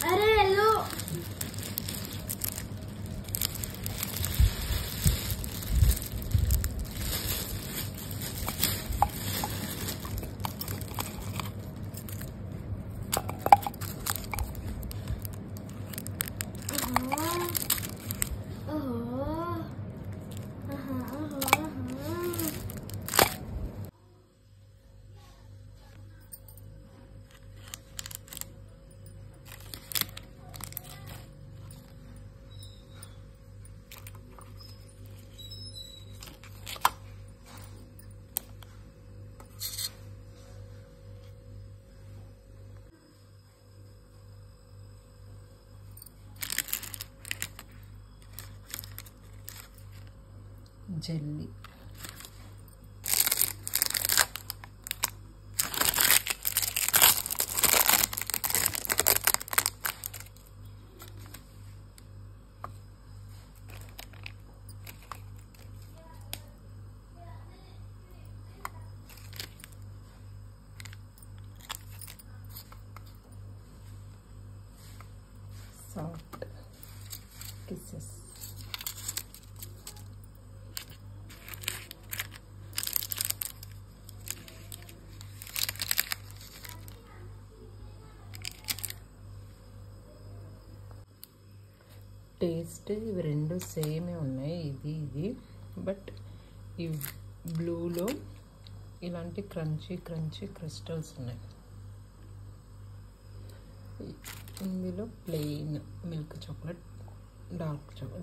अरे hello jelly. Soft kisses. Taste ఇవి రెండు సేమే ఉన్నాయి, ఇది బట్ ఈ బ్లూలో ఇలాంటి క్రంచీ క్రిస్టల్స్ ఉన్నాయి. ఇందులో ప్లెయిన్ మిల్క్ చాక్లెట్,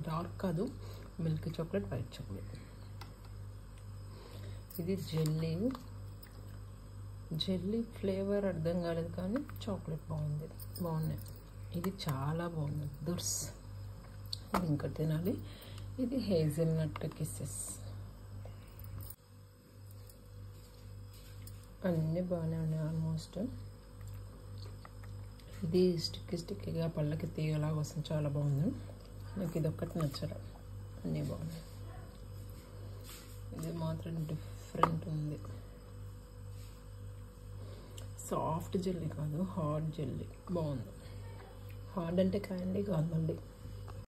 డార్క్ కాదు మిల్క్ చాక్లెట్, వైట్ చాక్లెట్. ఇది జెల్లీ ఫ్లేవర్ అర్థం కాలేదు కానీ చాక్లెట్ బాగున్నాయి. ఇది చాలా బాగుంది, దుర్స్. ఇది ఇంకా తినాలి. ఇది హేజల్నట్ కిస్సెస్. అన్నీ బాగానే ఉన్నాయి ఆల్మోస్ట్. ఇది స్టిక్కీగా పళ్ళకి తీగలాగా వస్తుంది, చాలా బాగుంది. నాకు ఇది ఒక్కటి నచ్చదు, అన్నీ బాగున్నాయి. ఇది మాత్రం డిఫరెంట్ ఉంది. సాఫ్ట్ జెల్లీ కాదు, హార్డ్ జెల్లీ బాగుంది. హార్డ్ అంటే క్యాండీ కాదు మళ్ళీ.